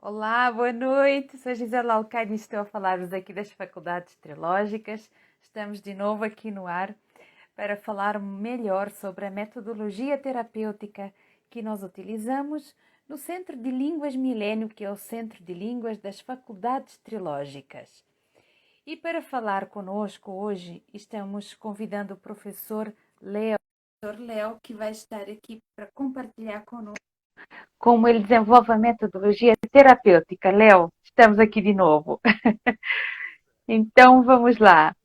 Olá, boa noite. Sou Gisela Alcaide e estou a falar-vos aqui das Faculdades Trilógicas. Estamos de novo aqui no ar para falar melhor sobre a metodologia terapêutica que nós utilizamos no Centro de Línguas Milênio, que é o Centro de Línguas das Faculdades Trilógicas. E para falar conosco hoje, estamos convidando o professor Léo, que vai estar aqui para compartilhar conosco como ele desenvolve a metodologia terapêutica. Léo, estamos aqui de novo. Então, vamos lá.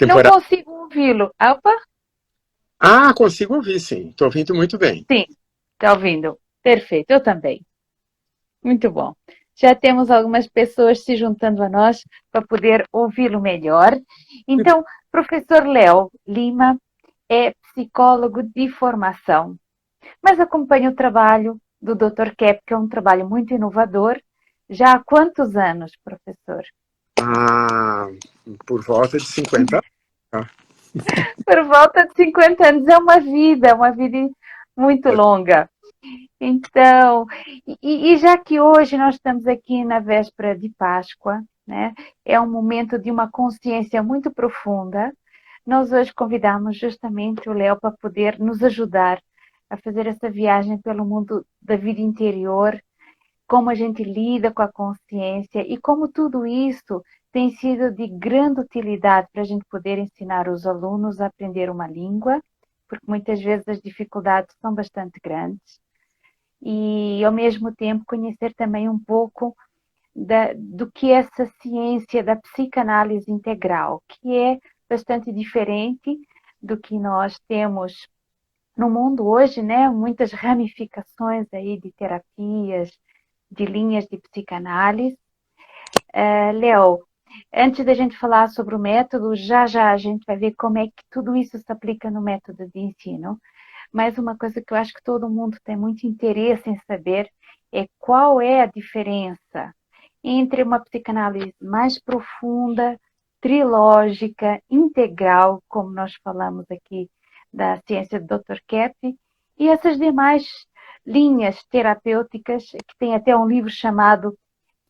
Não Temporada. consigo ouvi-lo. Opa, Ah, consigo ouvir, sim. Estou ouvindo muito bem. sim, está ouvindo. Perfeito, eu também. Muito bom. Já temos algumas pessoas se juntando a nós para poder ouvi-lo melhor. Então, professor Léo Lima é psicólogo de formação, mas acompanha o trabalho do Dr. Kep, que é um trabalho muito inovador. Já há quantos anos, professor? Ah, por volta de 50 anos. Por volta de 50 anos. É uma vida muito longa. Então, e já que hoje nós estamos aqui na véspera de Páscoa, né? É um momento de uma consciência muito profunda. Nós hoje convidamos justamente o Léo para poder nos ajudar a fazer essa viagem pelo mundo da vida interior, como a gente lida com a consciência e como tudo isso tem sido de grande utilidade para a gente poder ensinar os alunos a aprender uma língua, porque muitas vezes as dificuldades são bastante grandes, e ao mesmo tempo conhecer também um pouco do que é essa ciência da psicanálise integral, que é bastante diferente do que nós temos no mundo hoje, né? Muitas ramificações aí de terapias, de linhas de psicanálise. Léo, antes da gente falar sobre o método, já a gente vai ver como é que tudo isso se aplica no método de ensino. Mas uma coisa que eu acho que todo mundo tem muito interesse em saber é qual é a diferença entre uma psicanálise mais profunda, trilógica, integral, como nós falamos aqui da ciência do Dr. Keppe, e essas demais linhas terapêuticas, que tem até um livro chamado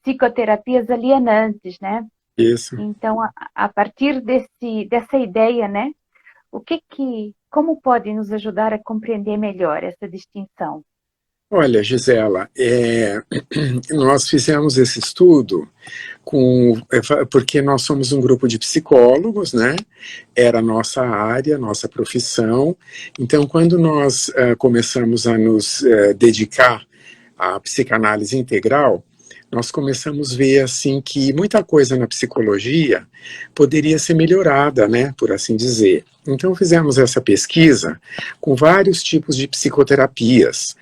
Psicoterapias Alienantes, né? Isso. Então, a partir dessa ideia, né? Como pode nos ajudar a compreender melhor essa distinção? Olha, Gisela, nós fizemos esse estudo porque nós somos um grupo de psicólogos, né? Era a nossa área, nossa profissão. Então, quando nós começamos a nos dedicar à psicanálise integral, nós começamos a ver assim que muita coisa na psicologia poderia ser melhorada, né, por assim dizer. Então fizemos essa pesquisa com vários tipos de psicoterapias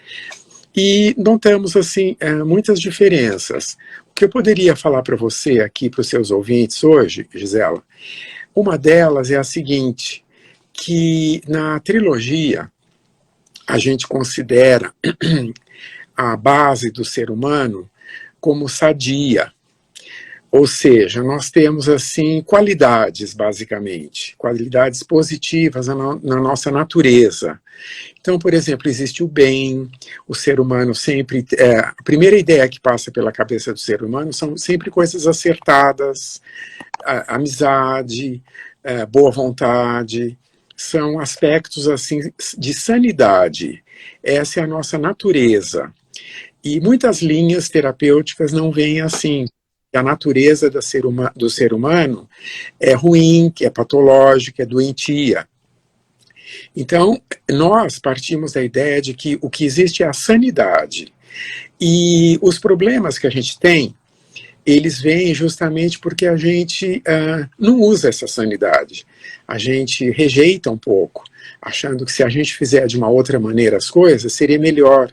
e notamos assim muitas diferenças. O que eu poderia falar para você aqui, para os seus ouvintes hoje, Gisela, uma delas é a seguinte, que na trilogia a gente considera a base do ser humano como sadia. Ou seja, nós temos assim qualidades, basicamente, qualidades positivas na nossa natureza. Então, por exemplo, existe o bem, o ser humano sempre. A primeira ideia que passa pela cabeça do ser humano são sempre coisas acertadas, amizade, boa vontade, são aspectos assim de sanidade. Essa é a nossa natureza. E muitas linhas terapêuticas não veem assim. A natureza do ser humano é ruim, que é patológica, é doentia. Então, nós partimos da ideia de que o que existe é a sanidade. E os problemas que a gente tem, eles vêm justamente porque a gente não usa essa sanidade. A gente rejeita um pouco, achando que se a gente fizer de uma outra maneira as coisas, seria melhor.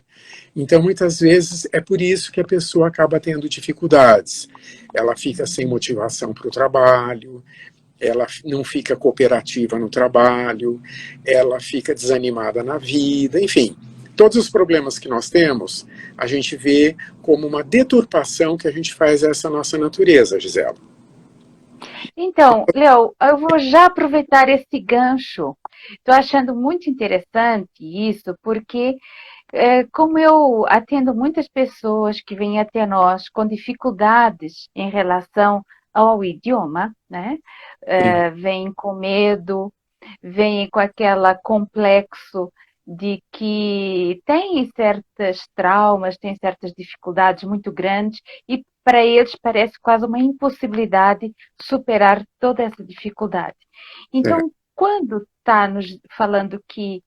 Então, muitas vezes, é por isso que a pessoa acaba tendo dificuldades. Ela fica sem motivação para o trabalho, ela não fica cooperativa no trabalho, ela fica desanimada na vida, enfim. Todos os problemas que nós temos, a gente vê como uma deturpação que a gente faz a essa nossa natureza, Gisela. Então, Léo, eu vou já aproveitar esse gancho. Estou achando muito interessante isso, porque como eu atendo muitas pessoas que vêm até nós com dificuldades em relação ao idioma, né? Sim, Vêm com medo, vêm com aquele complexo de que têm certos traumas, têm certas dificuldades muito grandes e para eles parece quase uma impossibilidade superar toda essa dificuldade. é, Então, quando está nos falando que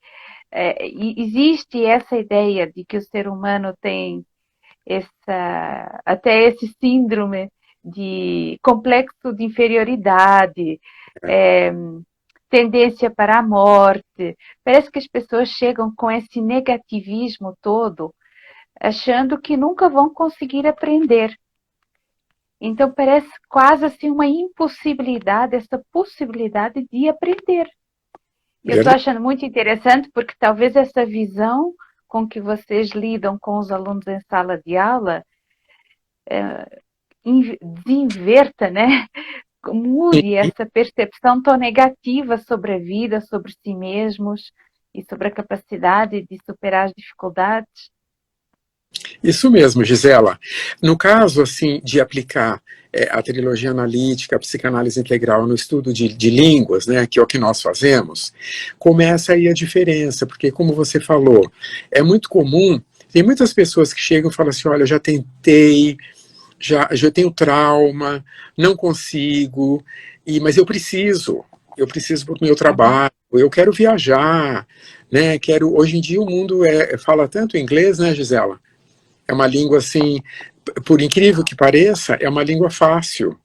existe essa ideia de que o ser humano tem até esse síndrome de complexo de inferioridade, é é, tendência para a morte. Parece que as pessoas chegam com esse negativismo todo, achando que nunca vão conseguir aprender. Então parece quase assim uma impossibilidade, essa possibilidade de aprender. E eu estou verdade. achando muito interessante porque talvez essa visão com que vocês lidam com os alunos em sala de aula desinverta, né? Mude essa percepção tão negativa sobre a vida, sobre si mesmos e sobre a capacidade de superar as dificuldades. Isso mesmo, Gisela. No caso, assim, de aplicar a trilogia analítica, a psicanálise integral no estudo de línguas, né, que é o que nós fazemos, começa aí a diferença, porque como você falou, é muito comum, tem muitas pessoas que chegam e falam assim, olha, eu já tentei, já tenho trauma, não consigo, mas eu preciso para o meu Uhum. trabalho, eu quero viajar, né, hoje em dia o mundo fala tanto inglês, né, Gisela? É uma língua assim, por incrível que pareça, é uma língua fácil,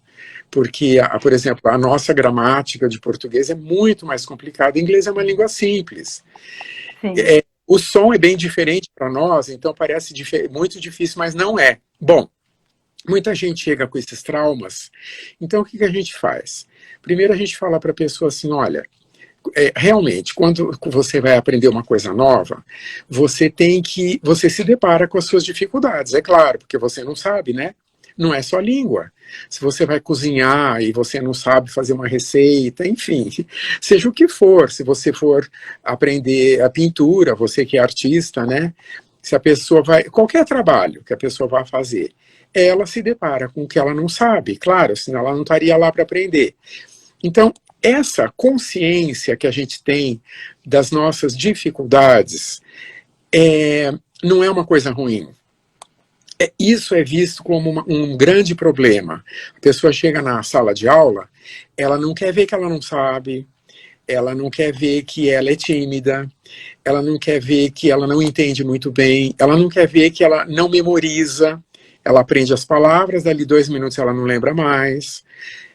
porque, por exemplo, a nossa gramática de português é muito mais complicada. O inglês é uma língua simples. Sim. O som é bem diferente para nós, então parece muito difícil, mas não é. Bom, muita gente chega com esses traumas, então o que a gente faz? Primeiro a gente fala para a pessoa assim, olha, realmente, quando você vai aprender uma coisa nova, você se depara com as suas dificuldades, é claro, porque você não sabe, né? Não é só língua. Se você vai cozinhar e você não sabe fazer uma receita, enfim, seja o que for, se você for aprender a pintura, você que é artista, né? Se a pessoa vai, qualquer trabalho que a pessoa vai fazer, ela se depara com o que ela não sabe, claro, senão ela não estaria lá para aprender. Então, essa consciência que a gente tem das nossas dificuldades não é uma coisa ruim. Isso é visto como um grande problema. A pessoa chega na sala de aula, ela não quer ver que ela não sabe, ela não quer ver que ela é tímida, ela não quer ver que ela não entende muito bem, ela não quer ver que ela não memoriza, ela aprende as palavras, dali 2 minutos ela não lembra mais.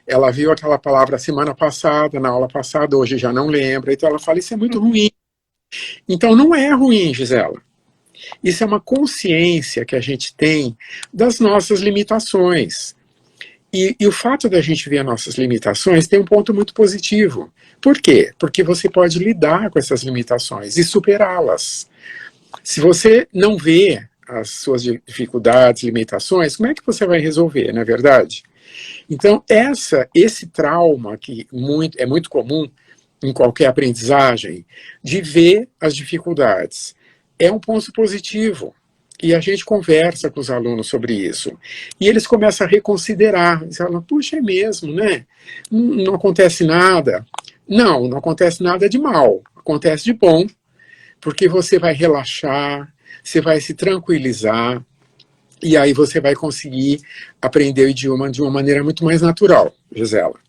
Ela viu aquela palavra semana passada, na aula passada, hoje já não lembra, então ela fala, isso é muito ruim. Então não é ruim, Gisela. Isso é uma consciência que a gente tem das nossas limitações. E o fato da gente ver as nossas limitações tem um ponto muito positivo. Por quê? Porque você pode lidar com essas limitações e superá-las. Se você não vê as suas dificuldades, limitações, como é que você vai resolver, não é verdade? Então, esse trauma, que é muito comum em qualquer aprendizagem, de ver as dificuldades, é um ponto positivo. E a gente conversa com os alunos sobre isso. E eles começam a reconsiderar. Eles falam, puxa, é mesmo, né? Não acontece nada. Não acontece nada de mal. Acontece de bom, porque você vai relaxar, você vai se tranquilizar, e aí você vai conseguir aprender o idioma de uma maneira muito mais natural, Gisela.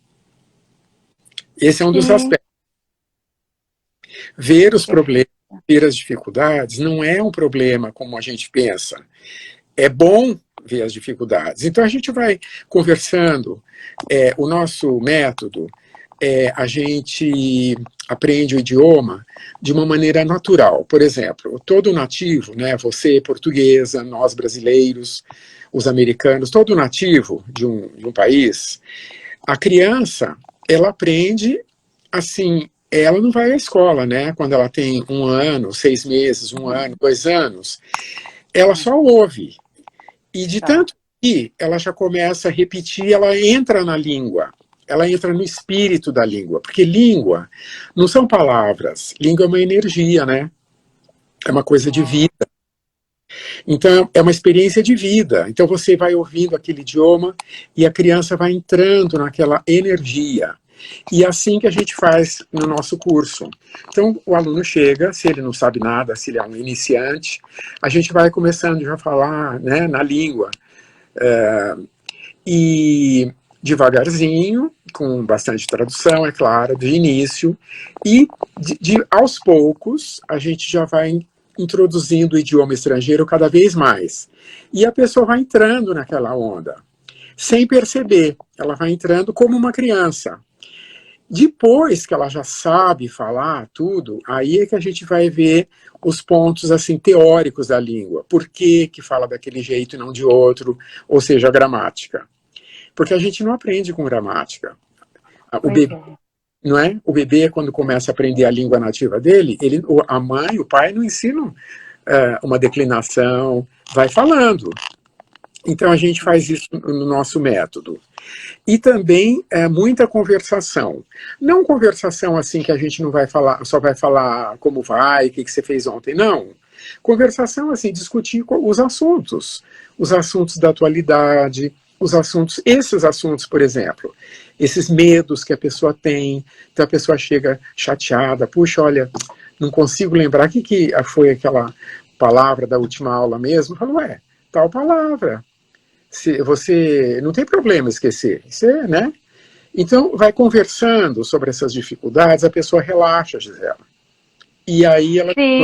Esse é um dos Sim. aspectos. Ver os problemas, Perfeito. ver as dificuldades, não é um problema como a gente pensa. É bom ver as dificuldades. Então a gente vai conversando. O nosso método, a gente aprende o idioma de uma maneira natural. Por exemplo, todo nativo, né, você portuguesa, nós brasileiros, os americanos, todo nativo de um país, a criança, ela aprende assim, ela não vai à escola, né? Quando ela tem 1 ano, 6 meses, 1 ano, 2 anos, ela só ouve. E de Tá. tanto que ela já começa a repetir, ela entra na língua. Ela entra no espírito da língua. Porque língua não são palavras. Língua é uma energia, né? É uma coisa de É. vida. Então, é uma experiência de vida. Então, você vai ouvindo aquele idioma e a criança vai entrando naquela energia. E é assim que a gente faz no nosso curso. Então, o aluno chega, se ele não sabe nada, se ele é um iniciante, a gente vai começando já a falar, né, na língua. E devagarzinho, com bastante tradução, é claro, de início, e aos poucos a gente já vai introduzindo o idioma estrangeiro cada vez mais. E a pessoa vai entrando naquela onda, sem perceber, ela vai entrando como uma criança. Depois que ela já sabe falar tudo, aí é que a gente vai ver os pontos assim teóricos da língua. Por que que fala daquele jeito e não de outro, ou seja, a gramática. Porque a gente não aprende com gramática. O bebê, não é? O bebê, quando começa a aprender a língua nativa dele, a mãe, o pai não ensinam uma declinação, vai falando. Então a gente faz isso no nosso método. E também muita conversação. Não conversação assim que a gente não vai falar, só vai falar como vai, o que você fez ontem, não. Conversação assim, discutir os assuntos da atualidade, esses assuntos, por exemplo, esses medos que a pessoa tem, então a pessoa chega chateada, puxa, olha, não consigo lembrar, o que foi aquela palavra da última aula mesmo? Falo, tal palavra. Você não tem problema esquecer, você, né? Então, vai conversando sobre essas dificuldades, a pessoa relaxa, Gisela. E aí ela... Sim.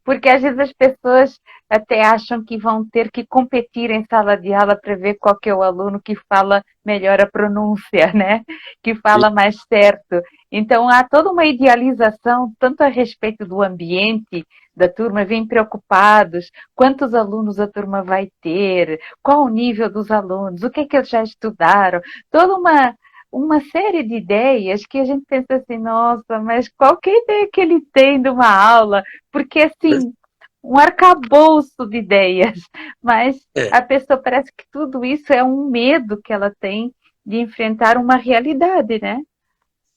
Porque às vezes as pessoas até acham que vão ter que competir em sala de aula para ver qual que é o aluno que fala melhor a pronúncia, né? Que fala mais certo. Então há toda uma idealização, tanto a respeito do ambiente da turma, vêm preocupados, quantos alunos a turma vai ter, qual o nível dos alunos, o que é que eles já estudaram, toda uma série de ideias que a gente pensa assim, nossa, mas qual que é a ideia que ele tem de uma aula? Porque, assim, um arcabouço de ideias, mas a pessoa parece que tudo isso é um medo que ela tem de enfrentar uma realidade, né?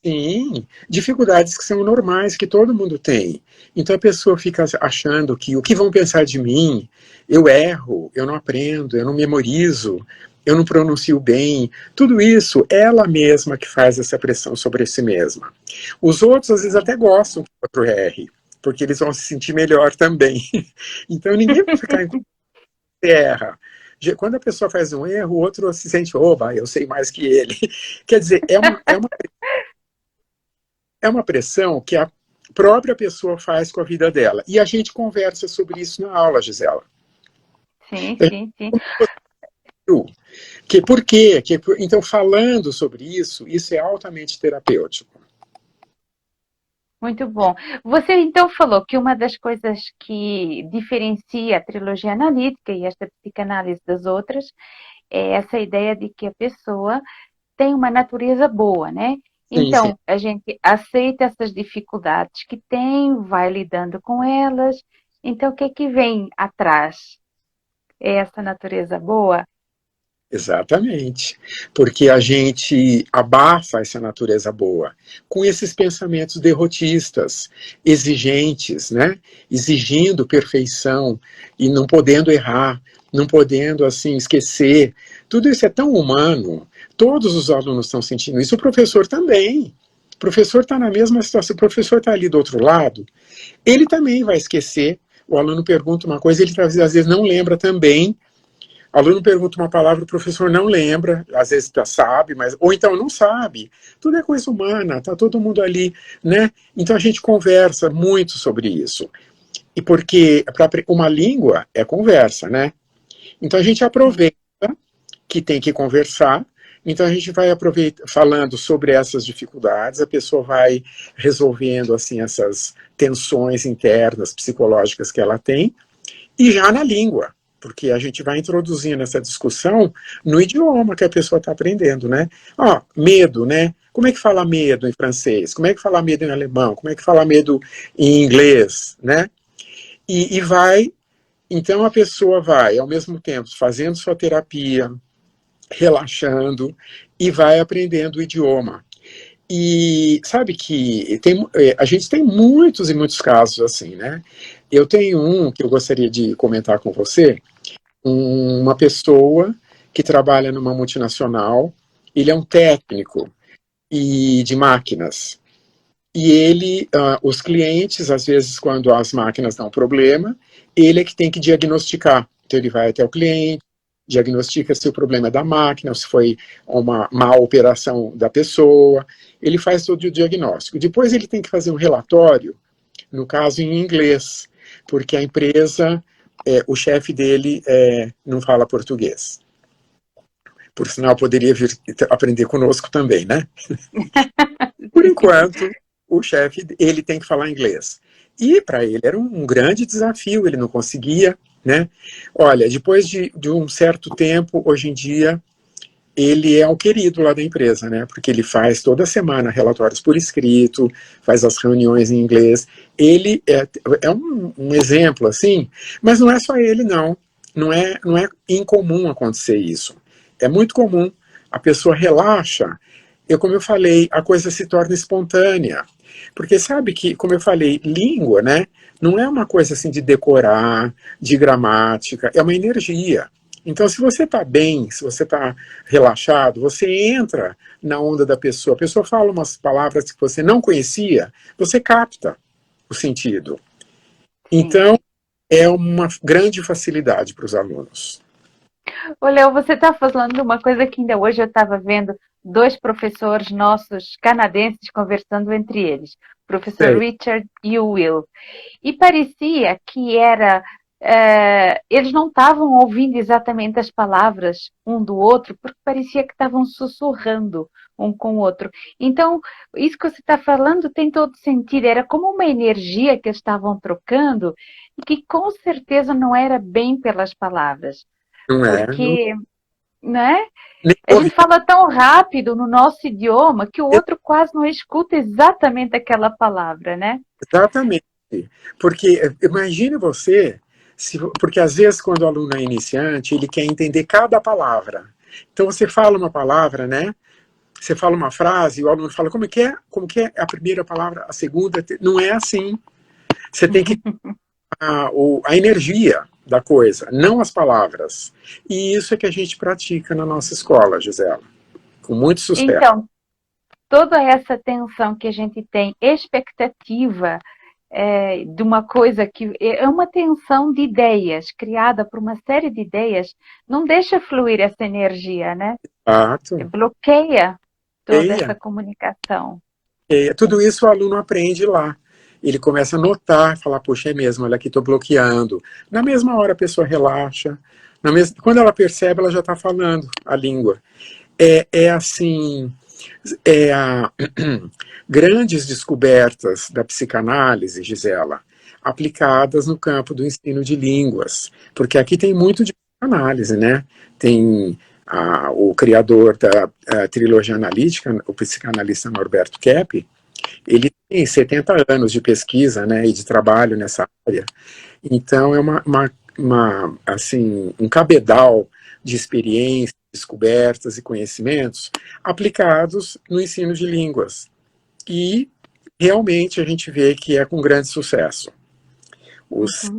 Sim, dificuldades que são normais, que todo mundo tem. Então a pessoa fica achando que o que vão pensar de mim, eu erro, eu não aprendo, eu não memorizo, eu não pronuncio bem. Tudo isso, ela mesma que faz essa pressão sobre si mesma. Os outros, às vezes, até gostam que o outro erre, porque eles vão se sentir melhor também. Então ninguém vai ficar em erra. Quando a pessoa faz um erro, o outro se sente, oba, eu sei mais que ele. Quer dizer, é uma pressão que a própria pessoa faz com a vida dela. E a gente conversa sobre isso na aula, Gisela. Sim, sim, sim. Por quê? Então, falando sobre isso, isso é altamente terapêutico. Muito bom. Você então falou que uma das coisas que diferencia a trilogia analítica e esta psicanálise das outras é essa ideia de que a pessoa tem uma natureza boa, né? Então, Sim. a gente aceita essas dificuldades que tem, vai lidando com elas. Então, o que é que vem atrás? É essa natureza boa? Exatamente. Porque a gente abafa essa natureza boa com esses pensamentos derrotistas, exigentes, né? Exigindo perfeição e não podendo errar, não podendo assim esquecer. Tudo isso é tão humano. Todos os alunos estão sentindo isso, o professor também. O professor está na mesma situação, o professor está ali do outro lado, ele também vai esquecer. O aluno pergunta uma coisa, ele às vezes não lembra também. O aluno pergunta uma palavra, o professor não lembra, às vezes já sabe, ou então não sabe. Tudo é coisa humana, está todo mundo ali, né? Então a gente conversa muito sobre isso. E porque uma língua é conversa, né? Então a gente aproveita que tem que conversar, então a gente vai falando sobre essas dificuldades, a pessoa vai resolvendo assim essas tensões internas, psicológicas que ela tem, e já na língua, porque a gente vai introduzindo essa discussão no idioma que a pessoa está aprendendo, né? Medo, né? Como é que fala medo em francês? Como é que fala medo em alemão? Como é que fala medo em inglês, né? E vai, então a pessoa vai, ao mesmo tempo, fazendo sua terapia, relaxando, e vai aprendendo o idioma. E sabe que a gente tem muitos e muitos casos assim, né? Eu tenho um que eu gostaria de comentar com você, uma pessoa que trabalha numa multinacional, ele é um técnico de máquinas. E ele, os clientes, às vezes, quando as máquinas dão problema, ele é que tem que diagnosticar. Então, ele vai até o cliente, diagnostica se o problema é da máquina, se foi uma má operação da pessoa. Ele faz todo o diagnóstico. Depois, ele tem que fazer um relatório, no caso, em inglês, porque a empresa, o chefe dele não fala português. Por sinal, poderia vir aprender conosco também, né? Por enquanto, o chefe, ele tem que falar inglês. E para ele era um grande desafio, ele não conseguia, né? Olha, depois de um certo tempo, hoje em dia, ele é o querido lá da empresa, né? Porque ele faz toda semana relatórios por escrito, faz as reuniões em inglês. Ele é um exemplo, assim, mas não é só ele, não. Não é incomum acontecer isso. É muito comum. A pessoa relaxa. Como eu falei, a coisa se torna espontânea. Porque sabe que, como eu falei, língua, né? Não é uma coisa assim de decorar, de gramática, é uma energia. Então, se você está bem, se você está relaxado, você entra na onda da pessoa. A pessoa fala umas palavras que você não conhecia, você capta o sentido. Então, é uma grande facilidade para os alunos. Ô, Léo, você está falando de uma coisa que ainda hoje eu estava vendo dois professores nossos canadenses conversando entre eles, o professor Richard e o Will. E parecia que eles não estavam ouvindo exatamente as palavras um do outro, porque parecia que estavam sussurrando um com o outro. Então, isso que você está falando tem todo sentido. Era como uma energia que eles estavam trocando e que com certeza não era bem pelas palavras. Não é? Porque, né? Nem A gente fala tão rápido no nosso idioma que o outro quase não escuta exatamente aquela palavra, né? Exatamente. Porque imagine você, porque às vezes quando o aluno é iniciante, ele quer entender cada palavra. Então você fala uma palavra, né? Você fala uma frase e o aluno fala, como que é? Como que é a primeira palavra, a segunda? Não é assim. Você tem que a energia da coisa, não as palavras. E isso é que a gente pratica na nossa escola, Gisela, com muito sucesso. Então, toda essa tensão que a gente tem, expectativa de uma coisa que é uma tensão de ideias, criada por uma série de ideias, não deixa fluir essa energia, né? Exato. Bloqueia toda essa comunicação. Tudo isso o aluno aprende lá. Ele começa a notar, falar, poxa, é mesmo, olha aqui, estou bloqueando. Na mesma hora a pessoa relaxa. Quando ela percebe, ela já está falando a língua. Assim, grandes descobertas da psicanálise, Gisela, aplicadas no campo do ensino de línguas. Porque aqui tem muito de psicanálise, né? Tem o criador da trilogia analítica, o psicanalista Norberto Kepp, ele tem 70 anos de pesquisa, né, e de trabalho nessa área. Então, é assim, um cabedal de experiências, descobertas e conhecimentos aplicados no ensino de línguas. E, realmente, a gente vê que é com grande sucesso. Os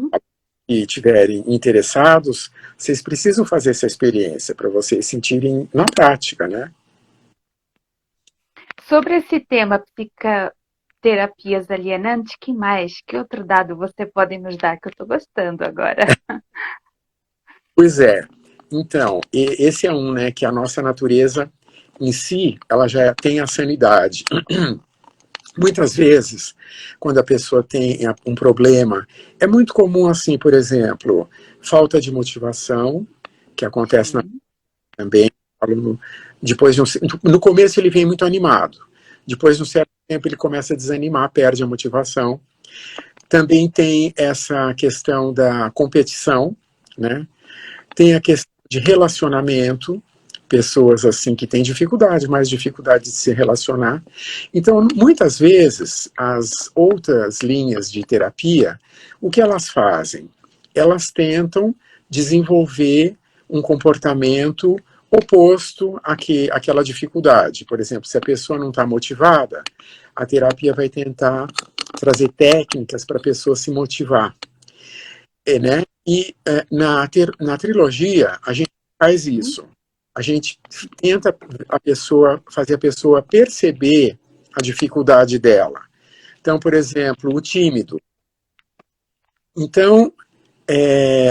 que estiverem interessados, vocês precisam fazer essa experiência para vocês sentirem na prática, né? Sobre esse tema, psicoterapias alienantes, que mais? Que outro dado você pode nos dar que eu estou gostando agora? Pois é. Então, esse é um, né, que a nossa natureza em si, ela já tem a sanidade. Muitas vezes, quando a pessoa tem um problema, é muito comum, assim, por exemplo, falta de motivação, que acontece também. Depois no começo ele vem muito animado, depois de um certo tempo ele começa a desanimar, perde a motivação. Também tem essa questão da competição, né? Tem a questão de relacionamento, pessoas assim que têm dificuldade, mais dificuldade de se relacionar. Então, muitas vezes, as outras linhas de terapia, o que elas fazem? Elas tentam desenvolver um comportamento oposto àquela dificuldade. Por exemplo, se a pessoa não está motivada, a terapia vai tentar trazer técnicas para a pessoa se motivar. né? E na trilogia, a gente faz isso. A gente tenta fazer a pessoa perceber a dificuldade dela. Então, por exemplo, o tímido. Então,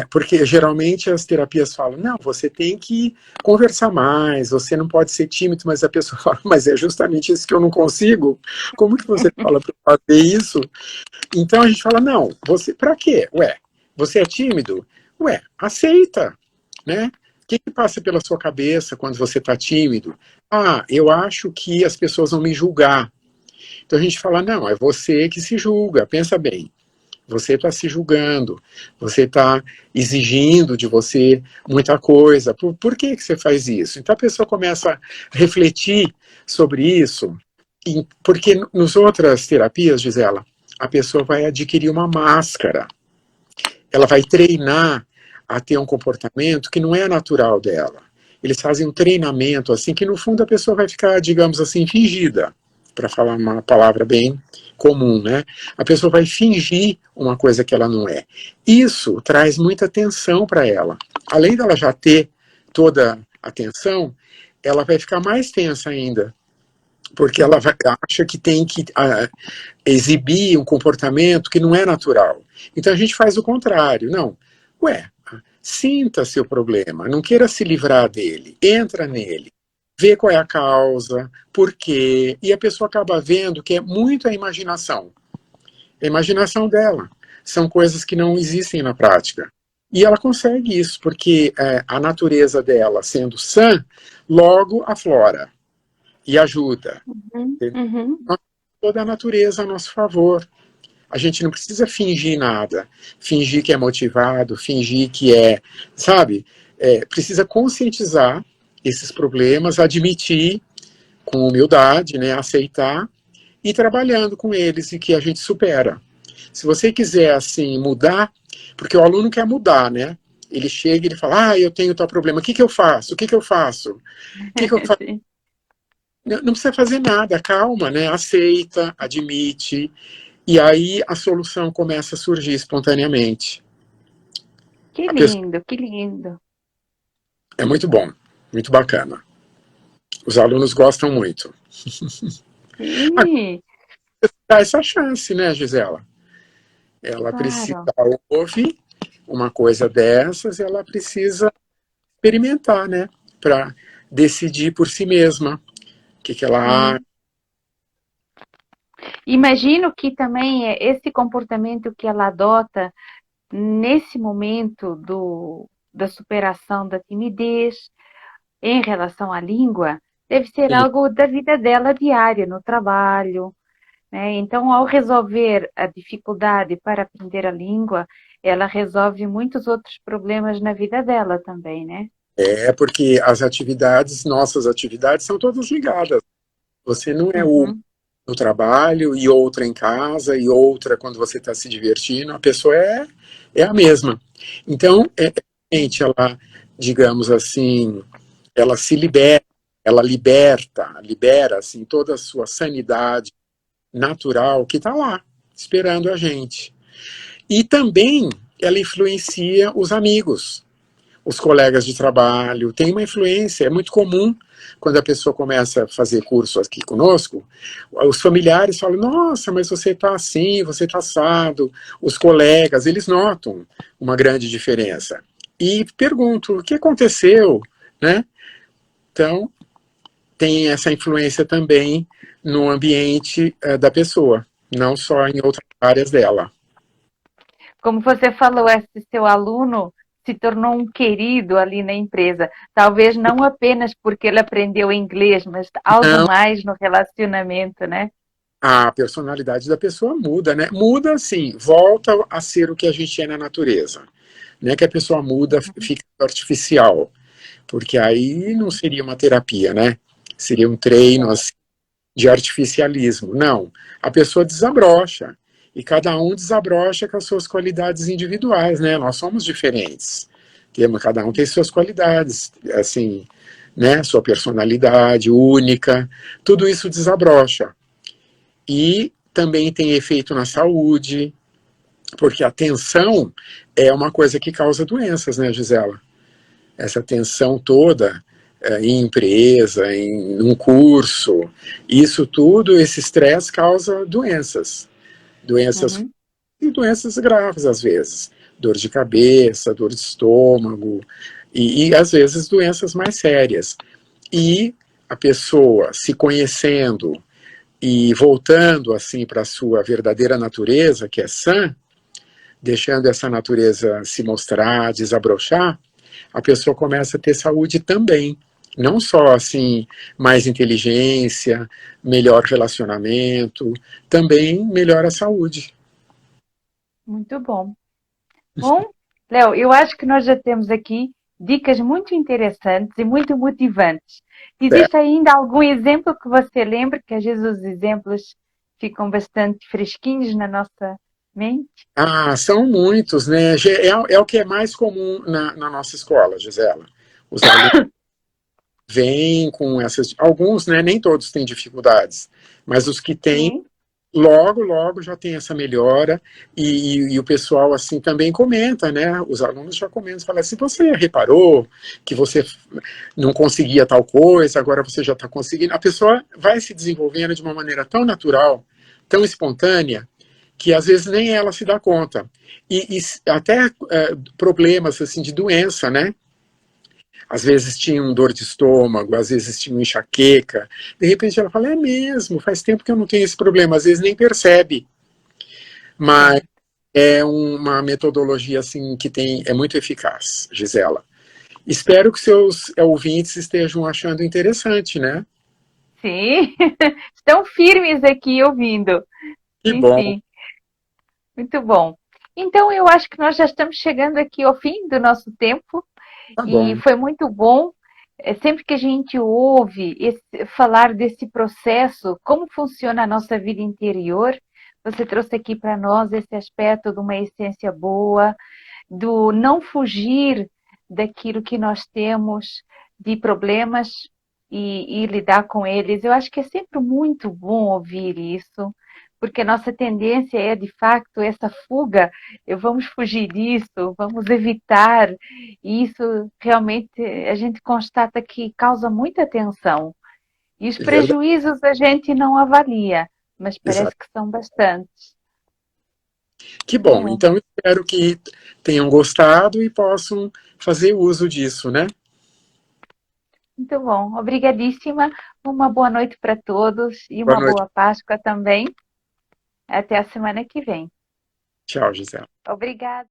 porque geralmente as terapias falam, não, você tem que conversar mais, você não pode ser tímido, mas a pessoa fala, mas é justamente isso que eu não consigo. Como que você fala para fazer isso? Então a gente fala, não, você, para quê? Ué, você é tímido? Ué, aceita, né? O que passa pela sua cabeça quando você está tímido? Ah, eu acho que as pessoas vão me julgar. Então a gente fala, não, é você que se julga, pensa bem. Você está se julgando, você está exigindo de você muita coisa. Por que você faz isso? Então a pessoa começa a refletir sobre isso, porque nas outras terapias, Gisela, a pessoa vai adquirir uma máscara. Ela vai treinar a ter um comportamento que não é natural dela. Eles fazem um treinamento assim que no fundo a pessoa vai ficar, digamos assim, fingida, para falar uma palavra bem comum, né? A pessoa vai fingir uma coisa que ela não é. Isso traz muita tensão para ela. Além dela já ter toda a tensão, ela vai ficar mais tensa ainda, porque ela acha que tem que exibir um comportamento que não é natural. Então a gente faz o contrário. Não, ué, sinta seu problema, não queira se livrar dele, entra nele, vê qual é a causa, por quê, e a pessoa acaba vendo que é muito a imaginação. A imaginação dela. São coisas que não existem na prática. E ela consegue isso, porque a natureza dela, sendo sã, logo aflora e ajuda. Toda a natureza a nosso favor. A gente não precisa fingir nada. Fingir que é motivado, fingir que sabe? Precisa conscientizar esses problemas, admitir com humildade, né, aceitar e ir trabalhando com eles e que a gente supera. Se você quiser, assim, mudar, porque o aluno quer mudar, né? Ele chega e ele fala, eu tenho tal problema, o que eu faço? O que eu faço? O que eu faço? Não precisa fazer nada, calma, né? Aceita, admite, e aí a solução começa a surgir espontaneamente. Que lindo, que lindo. É muito bom, muito bacana. Os alunos gostam muito. Sim. Dá essa chance, né, Gisela? Ela precisa Claro. ouvir uma coisa dessas, ela precisa experimentar, né? Para decidir por si mesma o que ela acha. Imagino que também esse comportamento que ela adota nesse momento da superação da timidez em relação à língua deve ser algo da vida dela diária, no trabalho, né? Então, ao resolver a dificuldade para aprender a língua, ela resolve muitos outros problemas na vida dela também, né? Porque as atividades, nossas atividades, são todas ligadas. Você não é uma no trabalho e outra em casa e outra quando você está se divertindo. A pessoa é a mesma. Então, realmente, ela, digamos assim, ela se libera, ela libera assim, toda a sua sanidade natural que está lá, esperando a gente. E também ela influencia os amigos, os colegas de trabalho, tem uma influência, é muito comum quando a pessoa começa a fazer curso aqui conosco, os familiares falam, nossa, mas você está assim, você está assado, os colegas, eles notam uma grande diferença. E perguntam, o que aconteceu, né? Então, tem essa influência também no ambiente da pessoa, não só em outras áreas dela. Como você falou, esse seu aluno se tornou um querido ali na empresa. Talvez não apenas porque ele aprendeu inglês, mas algo Não, mais no relacionamento, né? a personalidade da pessoa muda, né? Muda, assim, volta a ser o que a gente é na natureza. Não é que a pessoa muda, fica artificial, porque aí não seria uma terapia, né? Seria um treino assim, de artificialismo. Não, a pessoa desabrocha, e cada um desabrocha com as suas qualidades individuais, né? Nós somos diferentes, cada um tem suas qualidades, assim, né? Sua personalidade única, tudo isso desabrocha. E também tem efeito na saúde, Porque a tensão é uma coisa que causa doenças, né, Gisela? Essa tensão toda em empresa, em um curso, isso tudo, esse estresse causa doenças. Doenças Uhum. e doenças graves às vezes. Dor de cabeça, dor de estômago e às vezes doenças mais sérias. E a pessoa se conhecendo e voltando assim para a sua verdadeira natureza, que é sã, deixando essa natureza se mostrar, desabrochar, a pessoa começa a ter saúde também. Não só assim, mais inteligência, melhor relacionamento, também melhora a saúde. Muito bom. Bom, Léo, eu acho que nós já temos aqui dicas muito interessantes e muito motivantes. Certo. Existe ainda algum exemplo que você lembre, que às vezes os exemplos ficam bastante fresquinhos na nossa mente? Ah, são muitos, né? É o que é mais comum na nossa escola, Gisela. Os alunos vêm com essas. Alguns, né? Nem todos têm dificuldades, mas os que têm, Sim. logo, logo já tem essa melhora. E o pessoal, assim, também comenta, né? Os alunos já comentam, falam assim: você reparou que você não conseguia tal coisa, agora você já está conseguindo. A pessoa vai se desenvolvendo de uma maneira tão natural, tão espontânea, que às vezes nem ela se dá conta. E até problemas assim de doença, né? Às vezes tinha um dor de estômago, às vezes tinha uma enxaqueca. De repente ela fala, é mesmo, faz tempo que eu não tenho esse problema. Às vezes nem percebe, mas Certo. é uma metodologia assim que é muito eficaz, Gisela. Espero que seus ouvintes estejam achando interessante, né? Sim, estão firmes aqui ouvindo. Que Sim, bom, sim, muito bom. Então, eu acho que nós já estamos chegando aqui ao fim do nosso tempo tá e bom. foi muito bom. Sempre que a gente ouve falar desse processo, como funciona a nossa vida interior, você trouxe aqui para nós esse aspecto de uma essência boa, do não fugir daquilo que nós temos de problemas e lidar com eles. Eu acho que é sempre muito bom ouvir isso, porque a nossa tendência é, de facto, essa fuga, vamos fugir disso, vamos evitar. E isso realmente a gente constata que causa muita tensão. E os É verdade, prejuízos a gente não avalia, mas parece exato. que são bastantes. Que Então bom. é. Então espero que tenham gostado e possam fazer uso disso, né? Muito bom. Obrigadíssima. Uma boa noite para todos e Boa uma noite. boa Páscoa também. Até a semana que vem. Tchau, Gisela. Obrigada.